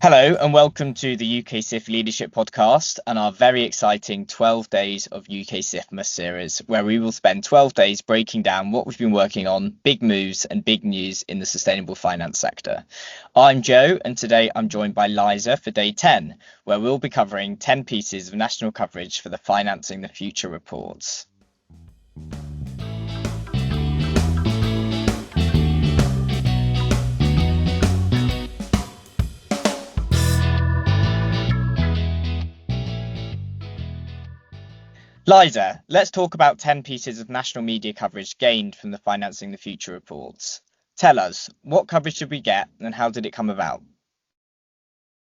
Hello and welcome to the UKSIF Leadership Podcast and our very exciting 12 Days of UKSIF-mas series, where we will spend 12 days breaking down what we've been working on, big moves and big news in the sustainable finance sector. I'm Joe and today I'm joined by Liza for day 10, where we'll be covering 10 pieces of national coverage for the Financing the Future reports. Liza, let's talk about 10 pieces of national media coverage gained from the Financing the Future reports. Tell us, what coverage did we get and how did it come about?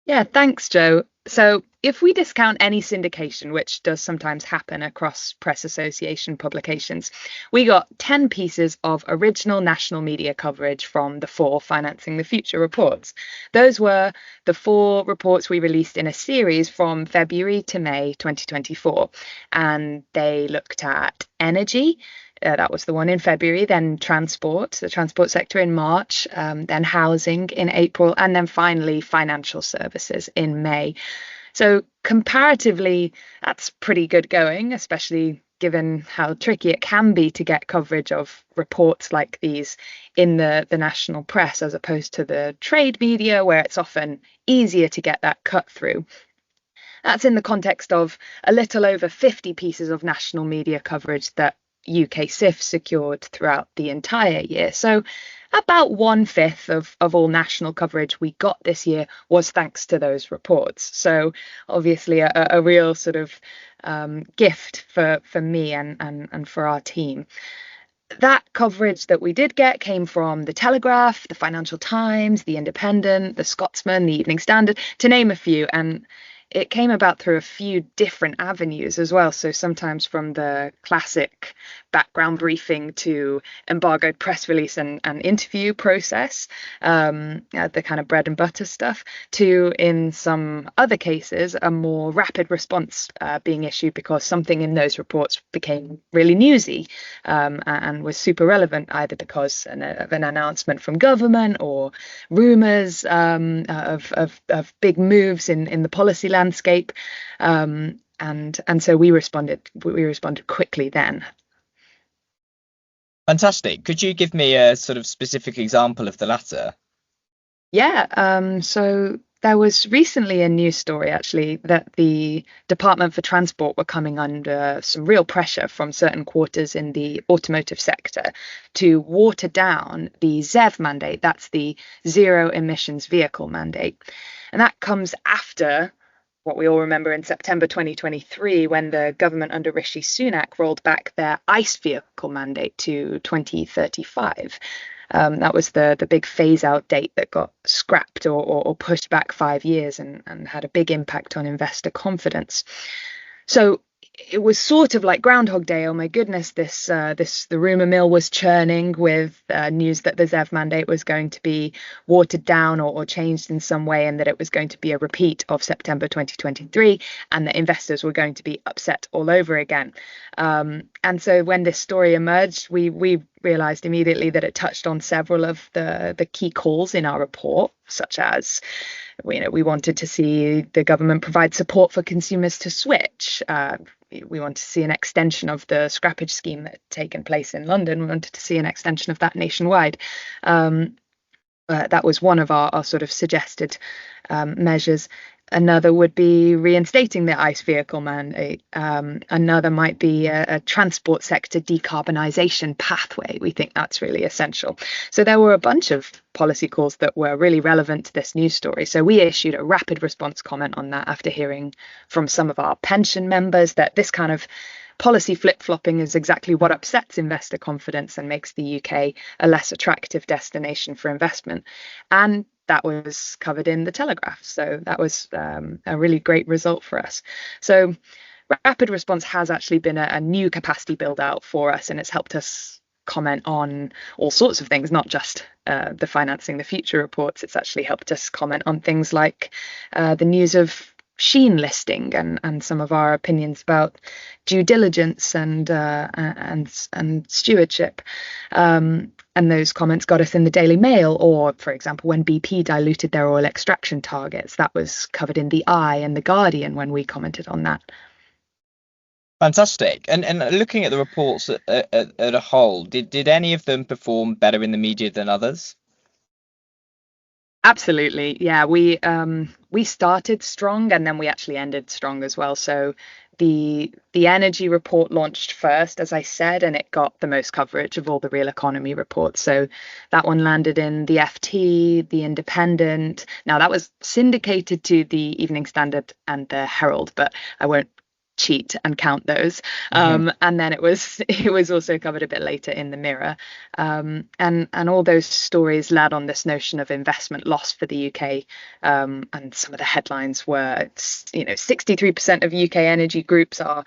Yeah, thanks, Joe. So if we discount any syndication, which does sometimes happen across press association publications, we got 10 pieces of original national media coverage from the 4 Financing the Future reports. Those were the 4 reports we released in a series from February to May 2024, and they looked at energy. That was the one in February, then the transport sector in March, then housing in April, and then finally financial services in May. So comparatively, that's pretty good going, especially given how tricky it can be to get coverage of reports like these in the national press, as opposed to the trade media, where it's often easier to get that cut through. That's in the context of a little over 50 pieces of national media coverage that UKSIF secured throughout the entire year. So about 1/5 of all national coverage we got this year was thanks to those reports. So obviously a real sort of gift for me and for our team. That coverage that we did get came from the Telegraph, the Financial Times, the Independent, the Scotsman, the Evening Standard, to name a few. And it came about through a few different avenues as well. So sometimes from the classic background briefing to embargoed press release and interview process, the kind of bread and butter stuff, to, in some other cases, a more rapid response being issued because something in those reports became really newsy and was super relevant, either because of an announcement from government or rumours of big moves in the policy landscape, and so we responded quickly then. Fantastic. Could you give me a sort of specific example of the latter? Yeah, so there was recently a news story actually that the Department for Transport were coming under some real pressure from certain quarters in the automotive sector to water down the ZEV mandate. That's the zero emissions vehicle mandate. And that comes after what we all remember in September 2023, when the government under Rishi Sunak rolled back their ICE vehicle mandate to 2035. That was the big phase out date that got scrapped or pushed back 5 years and had a big impact on investor confidence. So it was sort of like Groundhog Day. Oh my goodness, the rumor mill was churning with news that the ZEV mandate was going to be watered down or changed in some way, and that it was going to be a repeat of September 2023, and that investors were going to be upset all over again. And so when this story emerged, we realized immediately that it touched on several of the key calls in our report, such as, we wanted to see the government provide support for consumers to switch. We wanted to see an extension of the scrappage scheme that had taken place in London. We wanted to see an extension of that nationwide. That was one of our sort of suggested measures. Another would be reinstating the ICE vehicle mandate. Another might be a transport sector decarbonisation pathway. We think that's really essential. So there were a bunch of policy calls that were really relevant to this news story. So we issued a rapid response comment on that after hearing from some of our pension members that this kind of policy flip-flopping is exactly what upsets investor confidence and makes the UK a less attractive destination for investment. And that was covered in the Telegraph. So that was a really great result for us. So rapid response has actually been a new capacity build out for us, and it's helped us comment on all sorts of things, not just the Financing the Future reports. It's actually helped us comment on things like the news of Sheen listing and some of our opinions about due diligence and stewardship. And those comments got us in the Daily Mail, or, for example, when BP diluted their oil extraction targets, that was covered in the Eye and the Guardian when we commented on that. Fantastic. And looking at the reports at a whole, did any of them perform better in the media than others? Absolutely. Yeah, we started strong and then we actually ended strong as well. So the energy report launched first, as I said, and it got the most coverage of all the real economy reports. So that one landed in the FT, the Independent. Now that was syndicated to the Evening Standard and the Herald, but I won't cheat and count those. And then it was also covered a bit later in the Mirror, and all those stories led on this notion of investment loss for the UK, and some of the headlines were 63% of UK energy groups are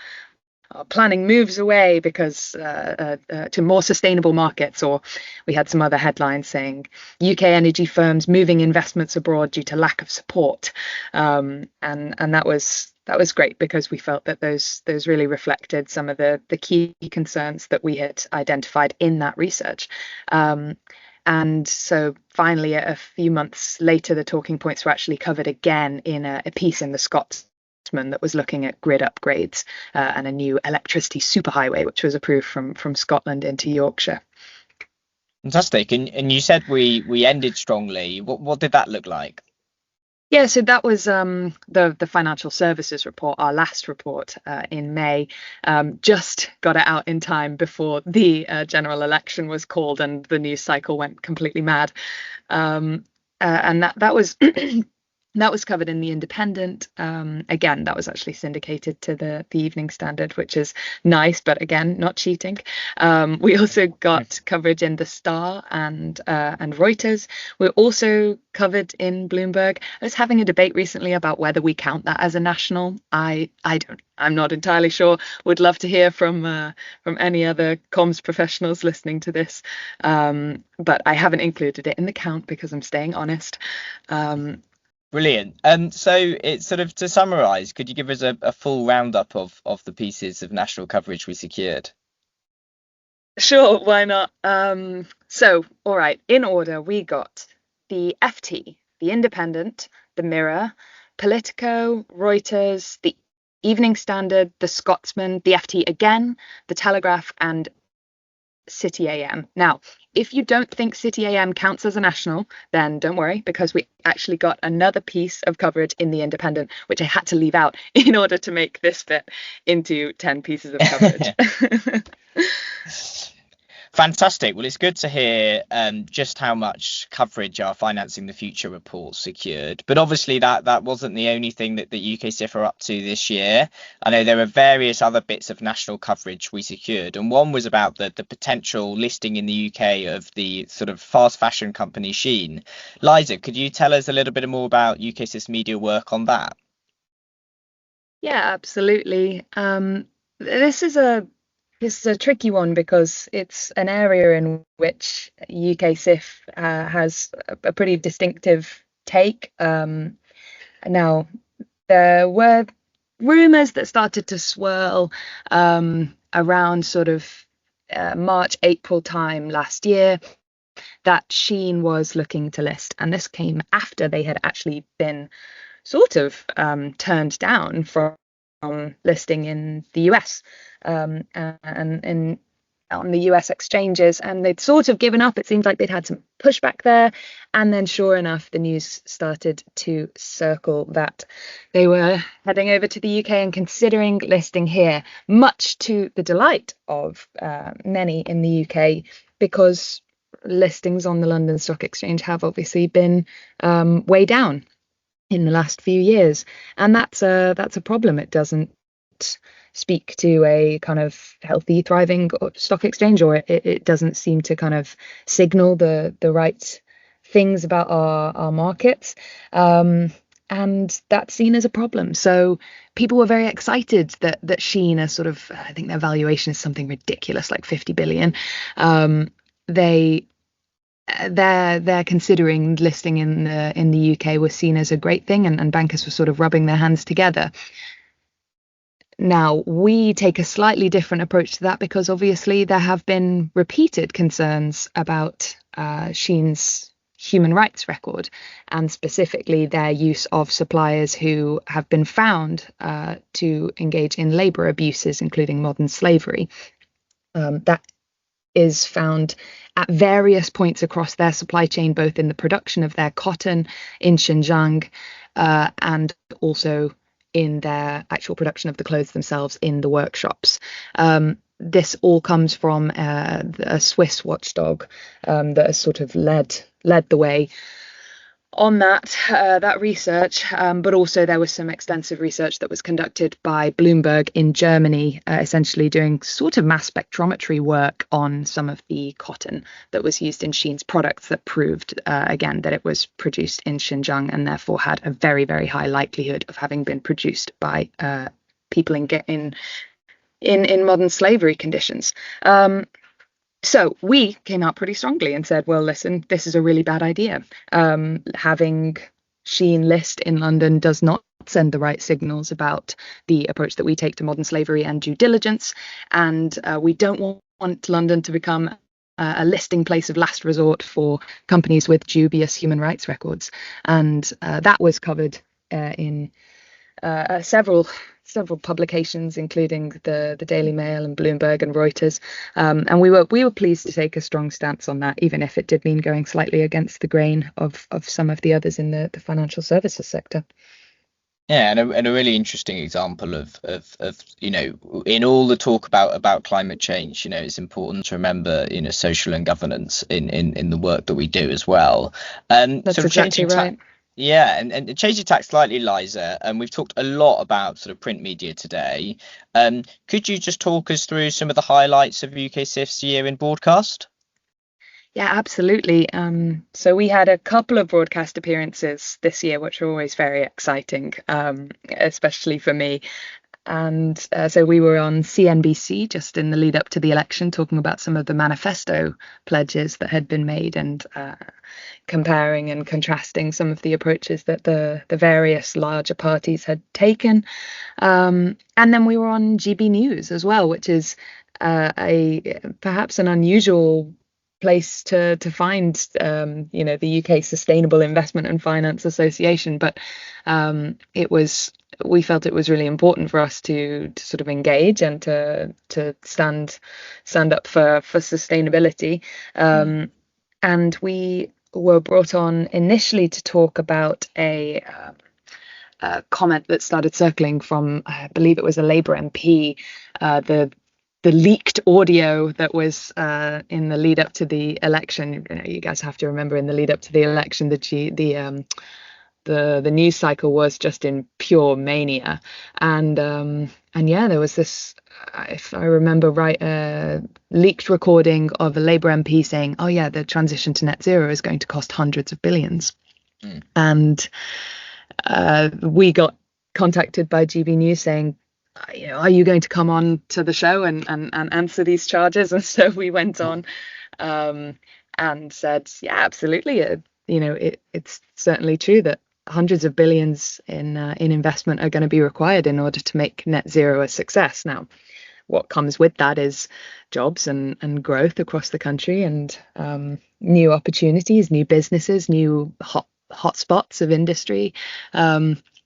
planning moves away because to more sustainable markets, or we had some other headlines saying UK energy firms moving investments abroad due to lack of support, and that was great because we felt that those really reflected some of the key concerns that we had identified in that research. And so finally, a few months later, the talking points were actually covered again in a piece in the Scots that was looking at grid upgrades, and a new electricity superhighway, which was approved from Scotland into Yorkshire. Fantastic. And you said we ended strongly. What did that look like? Yeah, so that was the financial services report, our last report in May. Just got it out in time before the general election was called and the news cycle went completely mad. And that was that was covered in the Independent. Again, that was actually syndicated to the Evening Standard, which is nice, but again, not cheating. We also got coverage in the Star and Reuters. We're also covered in Bloomberg. I was having a debate recently about whether we count that as a national. I'm not entirely sure. Would love to hear from any other comms professionals listening to this, but I haven't included it in the count because I'm staying honest. Brilliant. So it's sort of, to summarize, could you give us a full roundup of the pieces of national coverage we secured? Sure, why not? So, all right, in order, we got the FT, the Independent, the Mirror, Politico, Reuters, the Evening Standard, the Scotsman, the FT again, the Telegraph, and City AM. Now, if you don't think City AM counts as a national, then don't worry, because we actually got another piece of coverage in the Independent, which I had to leave out in order to make this fit into 10 pieces of coverage. Fantastic. Well, it's good to hear just how much coverage our Financing the Future report secured. But obviously that wasn't the only thing that the UKSIF are up to this year. I know there are various other bits of national coverage we secured, and one was about the potential listing in the UK of the sort of fast fashion company Shein. Liza, could you tell us a little bit more about UKSIF's media work on that? Yeah, absolutely. This is a tricky one because it's an area in which UKSIF has a pretty distinctive take. Now, there were rumours that started to swirl around sort of March, April time last year that Shein was looking to list. And this came after they had actually been sort of turned down from listing in the US, and on the US exchanges, and they'd sort of given up. It seemed like they'd had some pushback there, and then sure enough the news started to circle that they were heading over to the UK and considering listing here, much to the delight of many in the UK, because listings on the London Stock Exchange have obviously been way down in the last few years, and that's a problem. It doesn't speak to a kind of healthy, thriving stock exchange, or it doesn't seem to kind of signal the right things about our markets, and that's seen as a problem. So people were very excited that Shein is sort of, I think their valuation is something ridiculous, like 50 billion. They're considering listing in the UK was seen as a great thing, and bankers were sort of rubbing their hands together. Now, we take a slightly different approach to that because obviously there have been repeated concerns about Shein's human rights record, and specifically their use of suppliers who have been found to engage in labour abuses, including modern slavery. That is found at various points across their supply chain, both in the production of their cotton in Xinjiang and also in their actual production of the clothes themselves in the workshops. This all comes from a Swiss watchdog that has sort of led the way on that research, but also there was some extensive research that was conducted by Bloomberg in Germany, essentially doing sort of mass spectrometry work on some of the cotton that was used in Shein's products that proved, again, that it was produced in Xinjiang and therefore had a very, very high likelihood of having been produced by people in modern slavery conditions. So we came out pretty strongly and said, well, listen, this is a really bad idea. Having Shein list in London does not send the right signals about the approach that we take to modern slavery and due diligence. And we don't want London to become a listing place of last resort for companies with dubious human rights records. And that was covered in several publications, including the Daily Mail and Bloomberg and Reuters, and we were pleased to take a strong stance on that, even if it did mean going slightly against the grain of some of the others in the financial services sector. Yeah, and a really interesting example of in all the talk about climate change, it's important to remember social and governance in the work that we do as well. That's sort of exactly right. Yeah, and changing tack slightly, Liza, and we've talked a lot about sort of print media today. Could you just talk us through some of the highlights of UKSIF's year in broadcast? Yeah, absolutely. So we had a couple of broadcast appearances this year, which were always very exciting, especially for me. And so we were on CNBC just in the lead up to the election, talking about some of the manifesto pledges that had been made and comparing and contrasting some of the approaches that the various larger parties had taken. And then we were on GB News as well, which is perhaps an unusual place to find the UK Sustainable Investment and Finance Association, but we felt it was really important for us to sort of engage and to stand up for sustainability. And we were brought on initially to talk about a comment that started circling from, I believe it was a Labour MP, the leaked audio that was in the lead up to the election. You guys have to remember, in the lead up to the election, the news cycle was just in pure mania, and yeah, there was this, if I remember right, leaked recording of a Labour MP saying, "Oh yeah, the transition to net zero is going to cost hundreds of billions," and we got contacted by GB News saying, are you going to come on to the show and answer these charges? And so we went on and said, yeah, absolutely. It's certainly true that hundreds of billions in investment are going to be required in order to make net zero a success. Now, what comes with that is jobs and growth across the country, and new opportunities, new businesses, new hotspots of industry.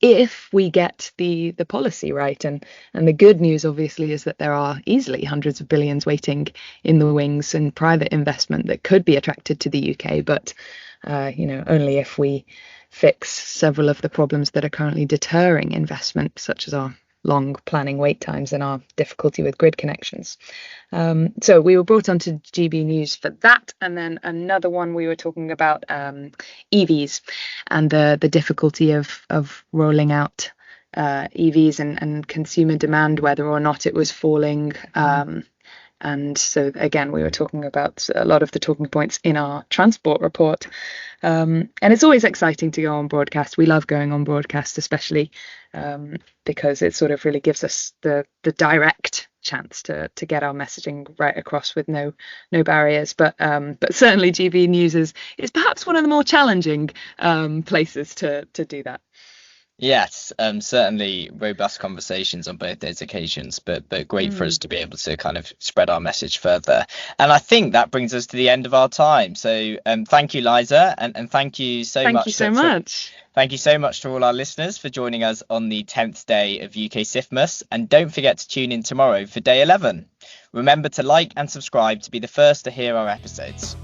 If we get the policy right, and the good news obviously is that there are easily hundreds of billions waiting in the wings and private investment that could be attracted to the UK, but only if we fix several of the problems that are currently deterring investment, such as our long planning wait times and our difficulty with grid connections. So we were brought onto GB News for that, and then another one we were talking about EVs and the difficulty of rolling out EVs and consumer demand, whether or not it was falling. And so again, we were talking about a lot of the talking points in our transport report. And it's always exciting to go on broadcast. We love going on broadcast, especially because it sort of really gives us the direct chance to get our messaging right across with no barriers. But certainly GB News is perhaps one of the more challenging places to do that. Yes, certainly robust conversations on both those occasions, but great for us to be able to kind of spread our message further. And I think that brings us to the end of our time. So thank you, Liza, and thank you so Thank you much so much. thank you so much to all our listeners for joining us on the 10th day of UKSIF-mas, and don't forget to tune in tomorrow for day 11. Remember to like and subscribe to be the first to hear our episodes.